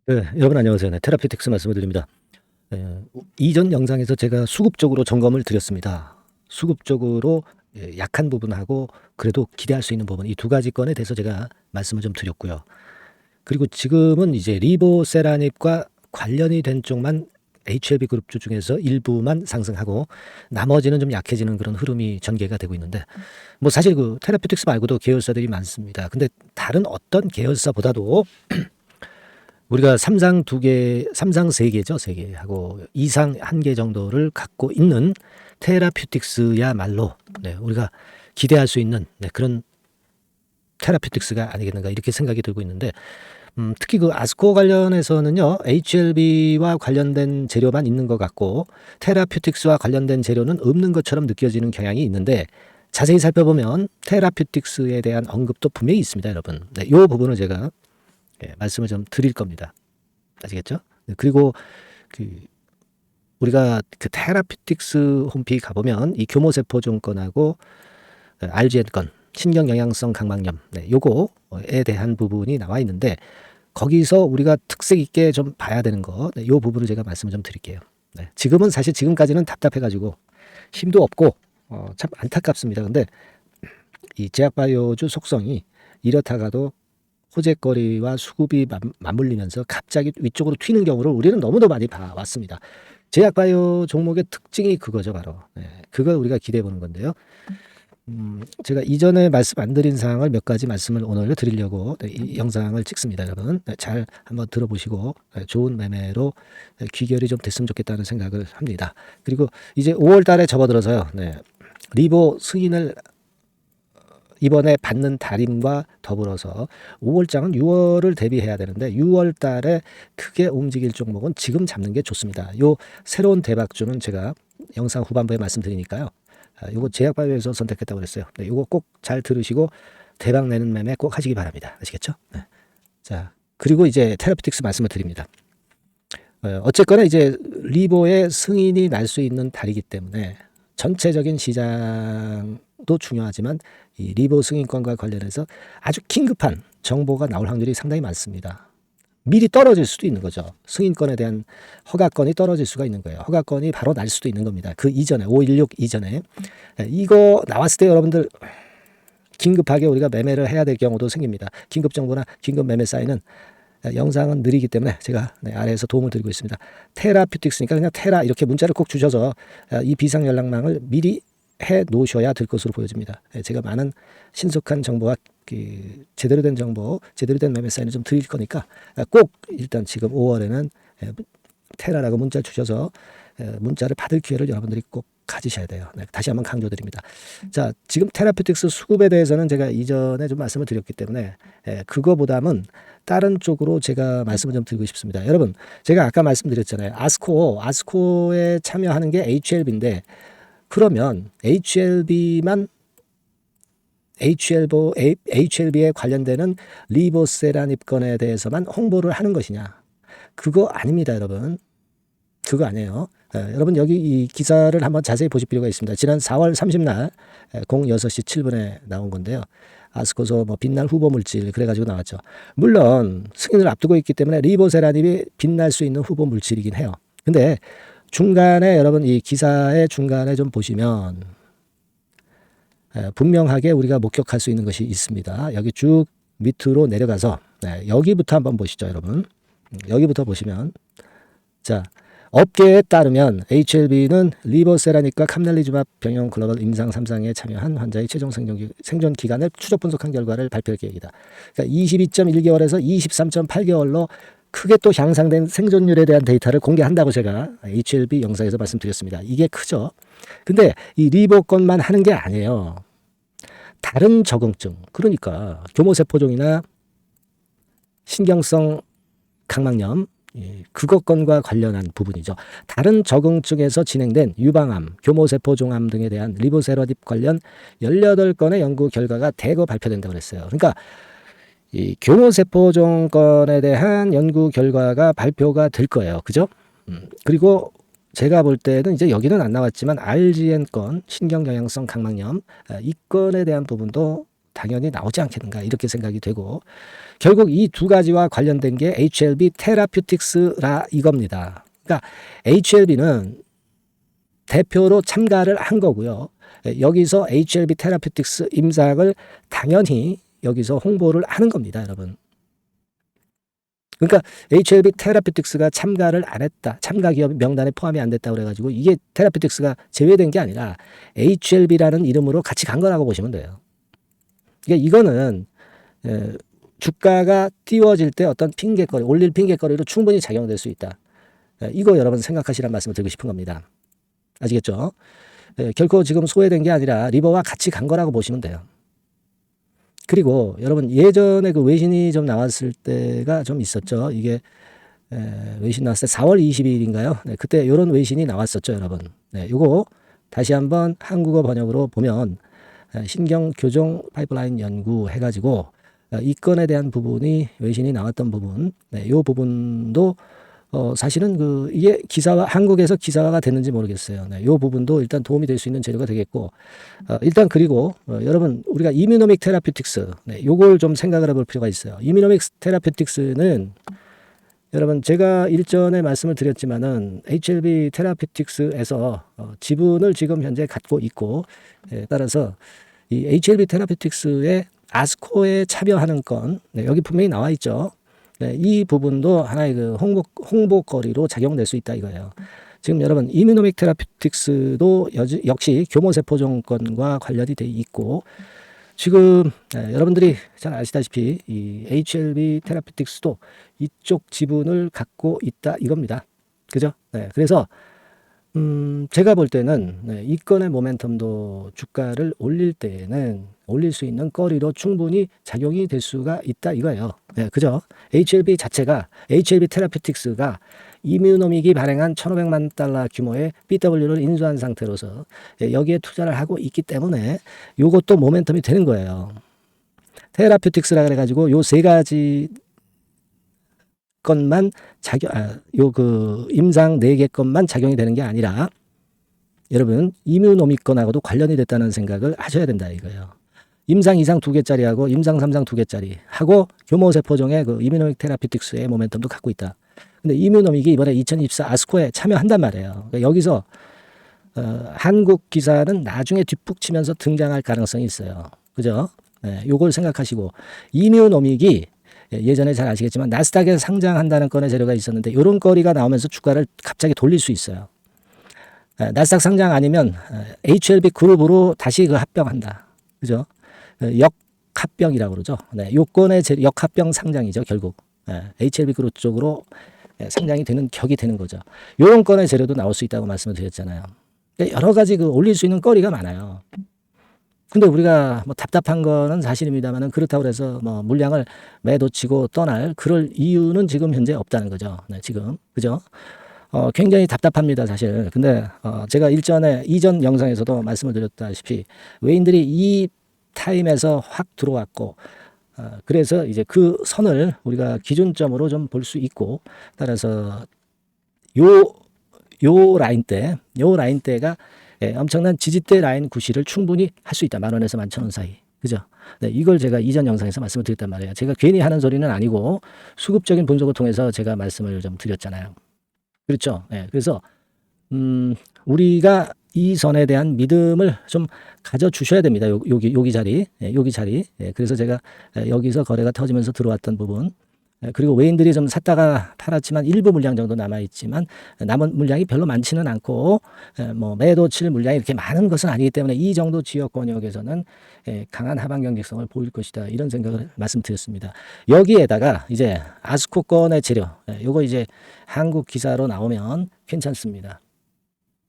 네, 여러분 안녕하세요. 네, 테라피틱스 말씀을 드립니다. 이전 영상에서 제가 수급적으로 점검을 드렸습니다. 수급적으로 약한 부분하고 그래도 기대할 수 있는 부분 이 두 가지 건에 대해서 제가 말씀을 좀 드렸고요. 그리고 지금은 이제 리보세라닙과 관련이 된 쪽만 HLB 그룹주 중에서 일부만 상승하고 나머지는 좀 약해지는 그런 흐름이 전개가 되고 있는데 뭐 사실 그 테라피틱스 말고도 계열사들이 많습니다. 근데 다른 어떤 계열사보다도 우리가 삼상 두 개, 삼상 세 개죠, 세 개 하고 이상 한 개 정도를 갖고 있는 테라퓨틱스야말로 우리가 기대할 수 있는 그런 테라퓨틱스가 아니겠는가 이렇게 생각이 들고 있는데 특히 그 아스코 관련해서는요 HLB와 관련된 재료만 있는 것 같고 테라퓨틱스와 관련된 재료는 없는 것처럼 느껴지는 경향이 있는데 자세히 살펴보면 테라퓨틱스에 대한 언급도 분명히 있습니다, 여러분. 이 부분을 제가 말씀을 좀 드릴 겁니다. 아시겠죠? 그리고 그 우리가 그 테라피틱스 홈페이지 가보면 이 교모세포종 건하고 RGN 건, 신경영양성 강막염, 요거에 대한 부분이 나와 있는데 거기서 우리가 특색 있게 좀 봐야 되는 거, 요 부분을 제가 말씀을 좀 드릴게요. 지금은 사실 지금까지는 답답해가지고 힘도 없고 참 안타깝습니다. 근데 이 제약바이오주 속성이 이렇다가도 호재거리와 수급이 맞물리면서 갑자기 위쪽으로 튀는 경우를 우리는 너무도 많이 봐왔습니다. 제약바이오 종목의 특징이 그거죠, 바로. 그걸 우리가 기대해 보는 건데요. 제가 이전에 말씀 안 드린 사항을 몇 가지 말씀을 오늘 드리려고 이 영상을 찍습니다, 여러분. 잘 한번 들어보시고 좋은 매매로 귀결이 좀 됐으면 좋겠다는 생각을 합니다. 그리고 이제 5월 달에 접어들어서요. 리보 승인을 이번에 받는 달임과 더불어서 5월장은 6월을 대비해야 되는데 6월 달에 크게 움직일 종목은 지금 잡는 게 좋습니다. 요 새로운 대박주는 제가 영상 후반부에 말씀드리니까요. 요거 제약바이오에서 선택했다고 그랬어요. 요거 꼭 잘 들으시고 대박 내는 매매 꼭 하시기 바랍니다. 아시겠죠? 자, 그리고 이제 테라피틱스 말씀을 드립니다. 어쨌거나 이제 리보의 승인이 날 수 있는 달이기 때문에 전체적인 시장도 중요하지만 이 리보 승인권과 관련해서 아주 긴급한 정보가 나올 확률이 상당히 많습니다. 미리 떨어질 수도 있는 거죠. 승인권에 대한 허가권이 떨어질 수가 있는 거예요. 허가권이 바로 날 수도 있는 겁니다. 그 이전에 516 이전에 이거 나왔을 때 여러분들 긴급하게 우리가 매매를 해야 될 경우도 생깁니다. 긴급 정보나 긴급 매매 사인은 영상은 느리기 때문에 제가 아래에서 도움을 드리고 있습니다. 테라퓨틱스니까 그냥 테라 이렇게 문자를 꼭 주셔서 이 비상 연락망을 미리 해 놓으셔야 될 것으로 보여집니다. 제가 많은 신속한 정보와 그 제대로 된 정보, 제대로 된 매매 사인을 좀 드릴 거니까 꼭 일단 지금 5월에는 테라라고 문자 주셔서 문자를 받을 기회를 여러분들이 꼭 가지셔야 돼요. 다시 한번 강조드립니다. 자, 지금 테라피틱스 수급에 대해서는 제가 이전에 좀 말씀을 드렸기 때문에 그거보다는 다른 쪽으로 제가 말씀을 좀 드리고 싶습니다. 여러분, 제가 아까 말씀드렸잖아요. 아스코에 참여하는 게 HLB인데 그러면 HLB에 관련되는 리보세라닙 건에 대해서만 홍보를 하는 것이냐? 그거 아닙니다, 여러분. 그거 아니에요. 여러분 여기 이 기사를 한번 자세히 보실 필요가 있습니다. 지난 4월 30날 06시 7분에 나온 건데요. 아스코소 뭐 빛날 후보 물질 그래가지고 나왔죠. 물론 승인을 앞두고 있기 때문에 리보세라닙이 빛날 수 있는 후보 물질이긴 해요. 근데 중간에 여러분 이 기사의 중간에 좀 보시면 분명하게 우리가 목격할 수 있는 것이 있습니다. 여기 쭉 밑으로 내려가서 여기부터 한번 보시죠, 여러분. 여기부터 보시면 자. 업계에 따르면 HLB는 리보세라닙과 캄넬리주맙 병용 글로벌 임상 3상에 참여한 환자의 최종 생존 기간을 추적 분석한 결과를 발표할 계획이다. 그러니까 22.1개월에서 23.8개월로 크게 또 향상된 생존율에 대한 데이터를 공개한다고 제가 HLB 영상에서 말씀드렸습니다. 이게 크죠. 근데 이 리보 건만 하는 게 아니에요. 다른 적응증, 그러니까 교모세포종이나 신경성 강막염, 그것건과 관련한 부분이죠. 다른 적응증에서 진행된 유방암, 교모세포종암 등에 대한 리보세라닙 관련 18건의 연구 결과가 대거 발표된다고 그랬어요. 그러니까 이 교모세포종 건에 대한 연구 결과가 발표가 될 거예요. 그죠? 그리고 제가 볼 때는 이제 여기는 안 나왔지만 RGN 건, 신경경향성 강막염 이 건에 대한 부분도 당연히 나오지 않겠는가 이렇게 생각이 되고 결국 이 두 가지와 관련된 게 HLB 테라퓨틱스라 이겁니다. 그러니까 HLB는 대표로 참가를 한 거고요. 여기서 HLB 테라퓨틱스 임상을 당연히 여기서 홍보를 하는 겁니다, 여러분. 그러니까 HLB 테라퓨틱스가 참가를 안 했다. 참가 기업 명단에 포함이 안 됐다 그래가지고 이게 테라퓨틱스가 제외된 게 아니라 HLB라는 이름으로 같이 간 거라고 보시면 돼요. 그러니까 이거는 주가가 띄워질 때 어떤 핑계거리, 올릴 핑계거리로 충분히 작용될 수 있다. 이거 여러분 생각하시라는 말씀을 드리고 싶은 겁니다. 아시겠죠? 결코 지금 소외된 게 아니라 리버와 같이 간 거라고 보시면 돼요. 그리고 여러분 예전에 그 외신이 좀 나왔을 때가 좀 있었죠. 이게 외신 나왔을 때 4월 22일인가요? 네, 그때 이런 외신이 나왔었죠, 여러분. 네, 요거 다시 한번 한국어 번역으로 보면 신경 교정 파이프라인 연구 해가지고 이 건에 대한 부분이 외신이 나왔던 부분, 네, 요 부분도 사실은 이게 기사화, 한국에서 기사화가 됐는지 모르겠어요. 네, 요 부분도 일단 도움이 될 수 있는 재료가 되겠고, 일단 그리고, 여러분, 우리가 이뮤노믹 테라퓨틱스, 네, 요걸 좀 생각을 해볼 필요가 있어요. 이뮤노믹 테라퓨틱스는, 여러분, 제가 일전에 말씀을 드렸지만은, HLB 테라퓨틱스에서 지분을 지금 현재 갖고 있고, 따라서 이 HLB 테라퓨틱스의 아스코에 참여하는 건, 네, 여기 분명히 나와 있죠. 네, 이 부분도 하나의 그 홍보거리로 작용될 수 있다 이거예요. 지금 여러분 이뮤노믹 테라퓨틱스도 역시 교모세포종권과 관련이 돼 있고 지금 여러분들이 잘 아시다시피 이 HLB 테라퓨틱스도 이쪽 지분을 갖고 있다 이겁니다. 그죠? 네, 그래서 제가 볼 때는 이 건의 모멘텀도 주가를 올릴 때에는 올릴 수 있는 거리로 충분히 작용이 될 수가 있다 이거예요. 네, 그죠? HLB 자체가 HLB 테라퓨틱스가 이뮤노믹이 발행한 1,500만 달러 규모의 BW를 인수한 상태로서 여기에 투자를 하고 있기 때문에 요것도 모멘텀이 되는 거예요. 테라퓨틱스라 그래가지고 요 세 가지 것만 임상 4개 것만 작용이 되는 게 아니라 여러분 이뮤노믹 건하고도 관련이 됐다는 생각을 하셔야 된다 이거예요. 임상 2상 2개짜리하고 임상 3상 2개짜리 하고 교모세포종의 그 이뮤노믹 테라퓨틱스의 모멘텀도 갖고 있다. 근데 이뮤노믹이 이번에 2024 아스코에 참여한단 말이에요. 그러니까 여기서 한국 기사는 나중에 뒷북 치면서 등장할 가능성이 있어요. 그죠? 네, 요걸 생각하시고 이뮤노믹이 예전에 잘 아시겠지만 나스닥에 상장한다는 건의 재료가 있었는데 이런 거리가 나오면서 주가를 갑자기 돌릴 수 있어요. 나스닥 상장 아니면 HLB 그룹으로 다시 그 합병한다. 그죠? 역합병이라고 그러죠. 네, 요건의 역합병 상장이죠, 결국. HLB 그룹 쪽으로 상장이 되는 격이 되는 거죠. 요런 건의 재료도 나올 수 있다고 말씀을 드렸잖아요. 여러 가지 올릴 수 있는 거리가 많아요. 근데 우리가 뭐 답답한 거는 사실입니다만은 그렇다고 해서 뭐 물량을 매도치고 떠날 그럴 이유는 지금 현재 없다는 거죠. 네, 지금. 그죠? 굉장히 답답합니다, 사실. 근데 제가 이전 영상에서도 말씀을 드렸다시피 외인들이 이 타임에서 확 들어왔고 그래서 이제 그 선을 우리가 기준점으로 좀 볼 수 있고 따라서 요 라인대가 엄청난 지지대 라인 구시를 충분히 할 수 있다. 10,000원에서 11,000원 사이. 그죠? 네, 이걸 제가 이전 영상에서 말씀을 드렸단 말이에요. 제가 괜히 하는 소리는 아니고 수급적인 분석을 통해서 제가 말씀을 좀 드렸잖아요. 그렇죠? 네, 그래서 우리가 이 선에 대한 믿음을 좀 가져주셔야 됩니다. 여기 자리. 네, 여기 자리. 네, 그래서 제가 여기서 거래가 터지면서 들어왔던 부분. 그리고 외인들이 좀 샀다가 팔았지만 일부 물량 정도 남아있지만 남은 물량이 별로 많지는 않고 뭐 매도 칠 물량이 이렇게 많은 것은 아니기 때문에 이 정도 지역 권역에서는 강한 하방 경직성을 보일 것이다 이런 생각을 말씀드렸습니다. 여기에다가 이제 아스코 건의 재료 요거 이제 한국 기사로 나오면 괜찮습니다.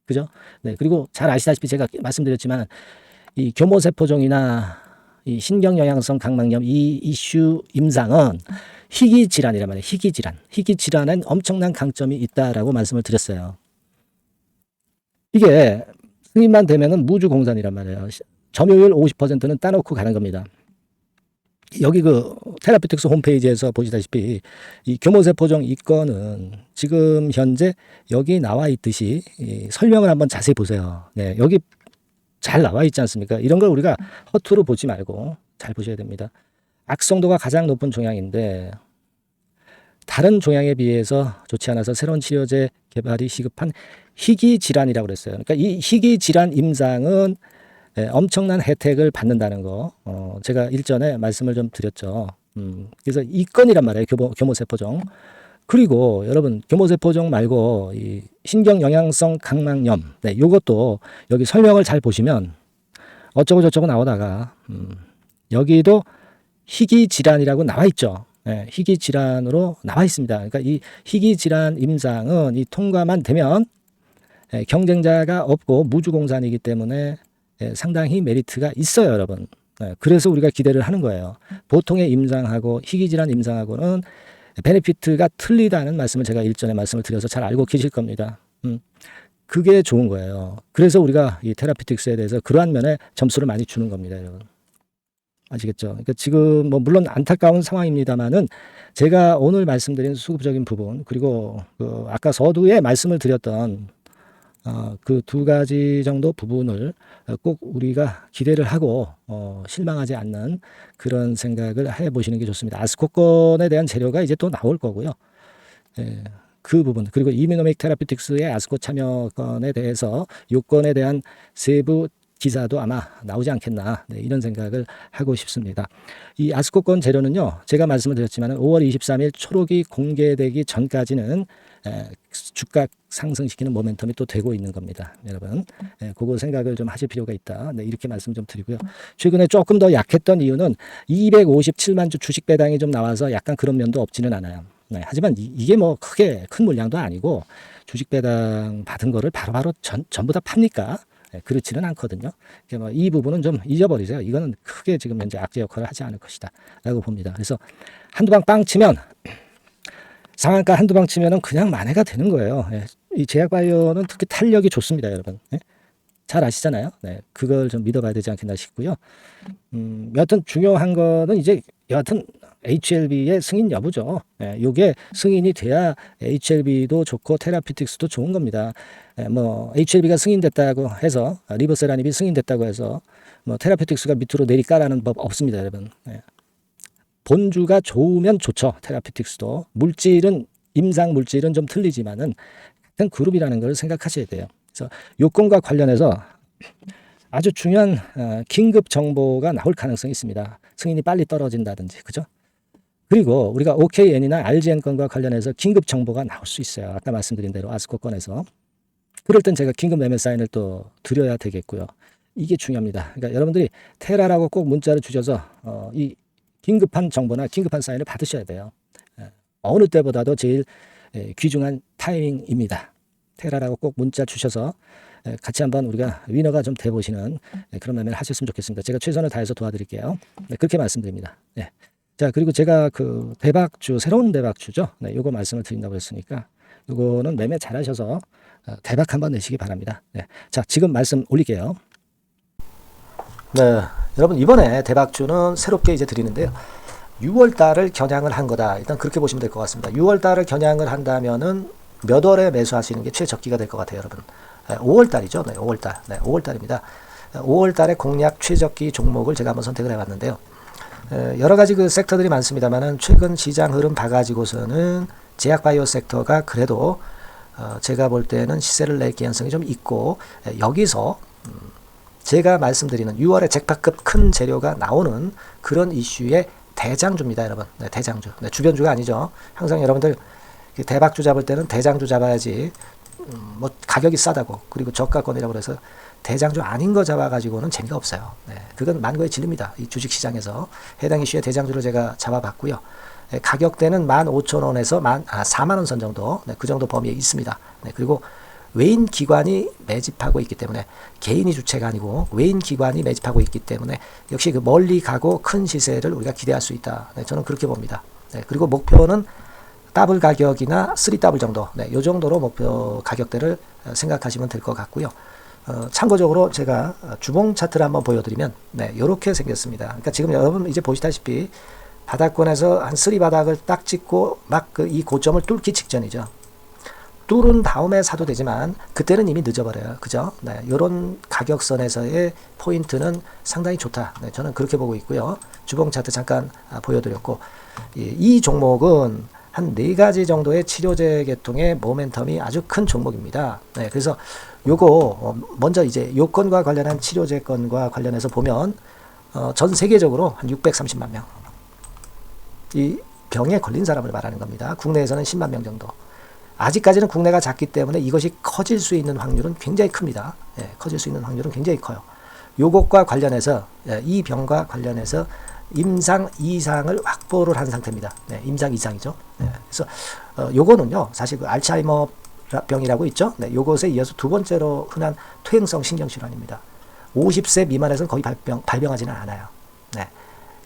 그죠? 네, 그리고 잘 아시다시피 제가 말씀드렸지만 이 교모세포종이나 이 신경영양성 각막염 이 이슈 임상은 희귀질환이란 말이에요. 희귀질환엔 엄청난 강점이 있다라고 말씀을 드렸어요. 이게 승인만 되면은 무주공산이란 말이에요. 점유율 50%는 따놓고 가는 겁니다. 여기 테라퓨틱스 홈페이지에서 보시다시피 이 교모세포종 이 건은 지금 현재 여기 나와 있듯이 설명을 한번 자세히 보세요. 네, 여기 잘 나와 있지 않습니까? 이런 걸 우리가 허투루 보지 말고 잘 보셔야 됩니다. 악성도가 가장 높은 종양인데 다른 종양에 비해서 좋지 않아서 새로운 치료제 개발이 시급한 희귀 질환이라고 그랬어요. 그러니까 이 희귀 질환 임상은 엄청난 혜택을 받는다는 거 제가 일전에 말씀을 좀 드렸죠. 그래서 이 건이란 말이에요. 교모세포종. 그리고 여러분 교모세포종 말고 이 신경영양성 각막염 요것도 여기 설명을 잘 보시면 어쩌고 저쩌고 나오다가 여기도 희귀 질환이라고 나와 있죠. 희귀 질환으로 나와 있습니다. 그러니까 이 희귀 질환 임상은 이 통과만 되면 경쟁자가 없고 무주공산이기 때문에 상당히 메리트가 있어요, 여러분. 그래서 우리가 기대를 하는 거예요. 보통의 임상하고 희귀 질환 임상하고는 베네피트가 틀리다는 말씀을 제가 일전에 말씀을 드려서 잘 알고 계실 겁니다. 그게 좋은 거예요. 그래서 우리가 이 테라피틱스에 대해서 그러한 면에 점수를 많이 주는 겁니다, 여러분. 아시겠죠? 그러니까 지금 뭐 물론 안타까운 상황입니다만은 제가 오늘 말씀드린 수급적인 부분 그리고 그 아까 서두에 말씀을 드렸던 그 두 가지 정도 부분을 꼭 우리가 기대를 하고 실망하지 않는 그런 생각을 해보시는 게 좋습니다. 아스코건에 대한 재료가 이제 또 나올 거고요. 그 부분 그리고 이뮤노믹 테라피틱스의 아스코 참여건에 대해서 요건에 대한 세부 기사도 아마 나오지 않겠나 이런 생각을 하고 싶습니다. 이 아스코건 재료는요. 제가 말씀을 드렸지만 5월 23일 초록이 공개되기 전까지는 주가 상승시키는 모멘텀이 또 되고 있는 겁니다. 여러분 그거 생각을 좀 하실 필요가 있다. 이렇게 말씀 좀 드리고요. 최근에 조금 더 약했던 이유는 257만 주 주식 배당이 좀 나와서 약간 그런 면도 없지는 않아요. 하지만 이게 뭐 크게 큰 물량도 아니고 주식 배당 받은 거를 바로바로 전부 다 팝니까? 그렇지는 않거든요. 그러니까 이 부분은 좀 잊어버리세요. 이거는 크게 지금 현재 악재 역할을 하지 않을 것이다 라고 봅니다. 그래서 한두 방 빵 치면 상한가 한두 방 치면은 그냥 만회가 되는 거예요. 이 제약바이오는 특히 탄력이 좋습니다, 여러분. 잘 아시잖아요. 그걸 좀 믿어봐야 되지 않겠나 싶고요. 여하튼 중요한 거는 이제 여하튼 HLB의 승인 여부죠. 이게 승인이 돼야 HLB도 좋고 테라피틱스도 좋은 겁니다. 뭐 HLB가 승인됐다고 해서 리버세라닙이 승인됐다고 해서 뭐 테라피틱스가 밑으로 내리까라는 법 없습니다, 여러분. 본주가 좋으면 좋죠. 테라피틱스도 물질은 임상 물질은 좀 틀리지만은 같은 그룹이라는 걸 생각하셔야 돼요. 그래서 요건과 관련해서 아주 중요한 긴급 정보가 나올 가능성이 있습니다. 승인이 빨리 떨어진다든지, 그죠? 그리고 우리가 OKN이나 RGN 건과 관련해서 긴급 정보가 나올 수 있어요. 아까 말씀드린 대로 아스코 건에서. 그럴 땐 제가 긴급 매매 사인을 또 드려야 되겠고요. 이게 중요합니다. 그러니까 여러분들이 테라라고 꼭 문자를 주셔서 이 긴급한 정보나 긴급한 사인을 받으셔야 돼요. 어느 때보다도 제일 귀중한 타이밍입니다. 테라라고 꼭 문자 주셔서 같이 한번 우리가 위너가 좀 돼보시는 그런 매매를 하셨으면 좋겠습니다. 제가 최선을 다해서 도와드릴게요. 그렇게 말씀드립니다. 자, 그리고 제가 그 대박주, 새로운 대박주죠. 요거 말씀을 드린다고 했으니까 요거는 매매 잘 하셔서 대박 한번 내시기 바랍니다. 자, 지금 말씀 올릴게요. 여러분 이번에 대박주는 새롭게 이제 드리는데요. 6월 달을 겨냥을 한 거다. 일단 그렇게 보시면 될 것 같습니다. 6월 달을 겨냥을 한다면은 몇 월에 매수하시는 게 최적기가 될 것 같아요, 여러분. 5월 달이죠. 5월 달. 5월 달입니다. 5월 달에 공략 최적기 종목을 제가 한번 선택을 해봤는데요. 여러 가지 그 섹터들이 많습니다만은 최근 시장 흐름 봐가지고서는 제약바이오 섹터가 그래도 제가 볼 때는 시세를 낼 개연성이 좀 있고 여기서 제가 말씀드리는 6월에 잭팟급 큰 재료가 나오는 그런 이슈의 대장주입니다, 여러분. 대장주. 주변주가 아니죠. 항상 여러분들 대박주 잡을 때는 대장주 잡아야지 뭐 가격이 싸다고 그리고 저가권이라고 해서 대장주 아닌 거 잡아가지고는 재미가 없어요. 그건 만고의 진리입니다. 이 주식시장에서 해당 이슈의 대장주를 제가 잡아봤고요. 가격대는 15,000원에서 4만원 선 정도 그 정도 범위에 있습니다. 그리고 외인 기관이 매집하고 있기 때문에 개인이 주체가 아니고 외인 기관이 매집하고 있기 때문에 역시 그 멀리 가고 큰 시세를 우리가 기대할 수 있다. 저는 그렇게 봅니다. 그리고 목표는 더블 가격이나 3더블 정도, 이 정도로 목표 가격대를 생각하시면 될 것 같고요. 참고적으로 제가 주봉 차트를 한번 보여드리면 이렇게 생겼습니다. 그러니까 지금 여러분 이제 보시다시피 바닥권에서 한 3바닥을 딱 찍고 막 이 고점을 뚫기 직전이죠. 뚫은 다음에 사도 되지만 그때는 이미 늦어버려요. 그죠? 네, 이런 가격선에서의 포인트는 상당히 좋다. 네, 저는 그렇게 보고 있고요. 주봉 차트 잠깐 보여드렸고, 이 종목은 한 4가지 정도의 치료제 계통의 모멘텀이 아주 큰 종목입니다. 네, 그래서 요거 먼저 이제 요건과 관련한 치료제 건과 관련해서 보면 전 세계적으로 한 630만 명 이 병에 걸린 사람을 말하는 겁니다. 국내에서는 10만 명 정도. 아직까지는 국내가 작기 때문에 이것이 커질 수 있는 확률은 굉장히 큽니다. 예, 커질 수 있는 확률은 굉장히 커요. 요것과 관련해서 이 병과 관련해서 임상 이상을 확보를 한 상태입니다. 네, 임상 이상이죠. 네, 그래서 요거는요, 사실 그 알츠하이머 병이라고 있죠. 네, 요것에 이어서 두 번째로 흔한 퇴행성 신경질환입니다. 50세 미만에서는 거의 발병하지는 않아요. 네,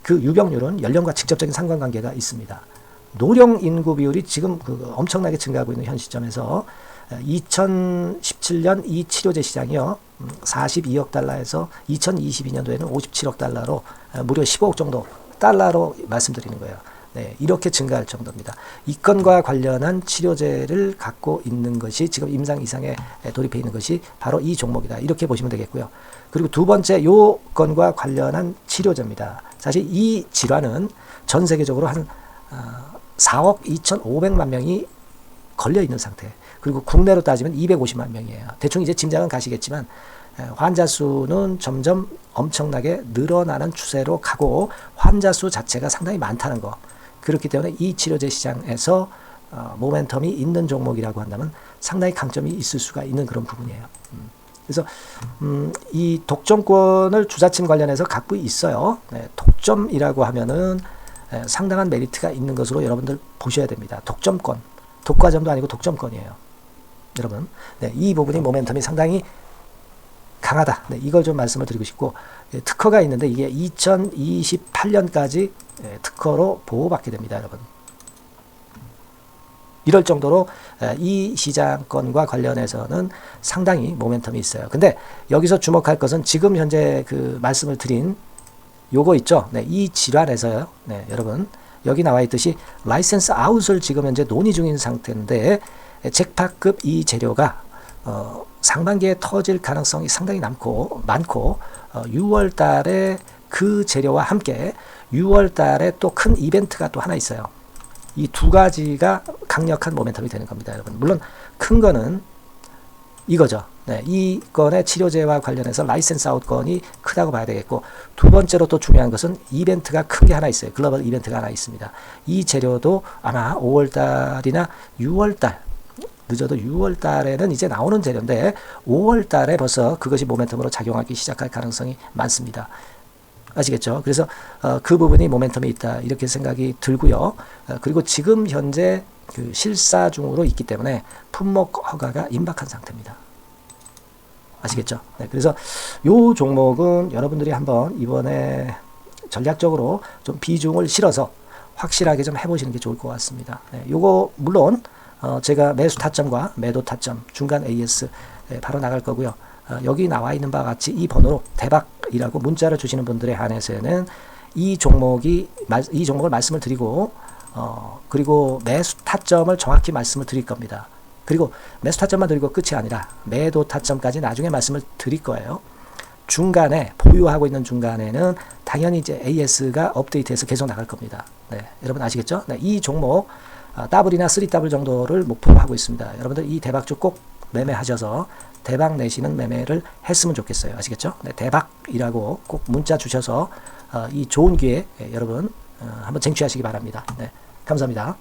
그 유병률은 연령과 직접적인 상관관계가 있습니다. 노령 인구 비율이 지금 엄청나게 증가하고 있는 현 시점에서 2017년 이 치료제 시장이요, 42억 달러에서 2022년도에는 57억 달러로 무려 15억 정도 달러로 말씀드리는 거예요. 네, 이렇게 증가할 정도입니다. 이 건과 관련한 치료제를 갖고 있는 것이 지금 임상 이상에 돌입해 있는 것이 바로 이 종목이다. 이렇게 보시면 되겠고요. 그리고 두 번째 요 건과 관련한 치료제입니다. 사실 이 질환은 전 세계적으로 한 4억 2,500만 명이 걸려 있는 상태. 그리고 국내로 따지면 250만 명이에요. 대충 이제 짐작은 가시겠지만 환자 수는 점점 엄청나게 늘어나는 추세로 가고 환자 수 자체가 상당히 많다는 거. 그렇기 때문에 이 치료제 시장에서 모멘텀이 있는 종목이라고 한다면 상당히 강점이 있을 수가 있는 그런 부분이에요. 그래서 이 독점권을 주사침 관련해서 갖고 있어요. 네, 독점이라고 하면은 상당한 메리트가 있는 것으로 여러분들 보셔야 됩니다. 독점권, 독과점도 아니고 독점권이에요. 여러분, 네, 이 부분이 모멘텀이 상당히 강하다. 네, 이걸 좀 말씀을 드리고 싶고, 특허가 있는데 이게 2028년까지 특허로 보호받게 됩니다, 여러분. 이럴 정도로 이 시장권과 관련해서는 상당히 모멘텀이 있어요. 근데 여기서 주목할 것은 지금 현재 그 말씀을 드린 요거 있죠. 네, 이 질환에서요. 네, 여러분, 여기 나와 있듯이 라이센스 아웃을 지금 현재 논의 중인 상태인데 잭팟급 이 재료가 상반기에 터질 가능성이 상당히 많고 6월 달에 그 재료와 함께 6월 달에 또 큰 이벤트가 또 하나 있어요. 이 두 가지가 강력한 모멘텀이 되는 겁니다, 여러분. 물론 큰 거는 이거죠. 네, 이 건의 치료제와 관련해서 라이센스 아웃 건이 크다고 봐야 되겠고, 두 번째로 또 중요한 것은 이벤트가 큰 게 하나 있어요. 글로벌 이벤트가 하나 있습니다. 이 재료도 아마 5월 달이나 6월 달, 늦어도 6월 달에는 이제 나오는 재료인데 5월 달에 벌써 그것이 모멘텀으로 작용하기 시작할 가능성이 많습니다. 아시겠죠? 그래서 그 부분이 모멘텀이 있다, 이렇게 생각이 들고요. 그리고 지금 현재 그 실사 중으로 있기 때문에 품목 허가가 임박한 상태입니다. 아시겠죠? 네, 그래서 요 종목은 여러분들이 한번 이번에 전략적으로 좀 비중을 실어서 확실하게 좀 해보시는 게 좋을 것 같습니다. 네, 요거 물론 제가 매수 타점과 매도 타점, 중간 AS 바로 나갈 거고요. 여기 나와 있는 바와 같이 이 번호로 대박이라고 문자를 주시는 분들에 한해서는 이 종목을 말씀을 드리고 그리고 매수 타점을 정확히 말씀을 드릴 겁니다. 그리고 매수 타점만 드리고 끝이 아니라 매도 타점까지 나중에 말씀을 드릴 거예요. 중간에 보유하고 있는 중간에는 당연히 이제 AS가 업데이트해서 계속 나갈 겁니다. 네, 여러분 아시겠죠? 네, 이 종목 더블이나 3더블 정도를 목표로 하고 있습니다. 여러분들 이 대박주 꼭 매매하셔서 대박 내시는 매매를 했으면 좋겠어요. 아시겠죠? 네, 대박이라고 꼭 문자 주셔서 이 좋은 기회 여러분 한번 쟁취하시기 바랍니다. 네, 감사합니다.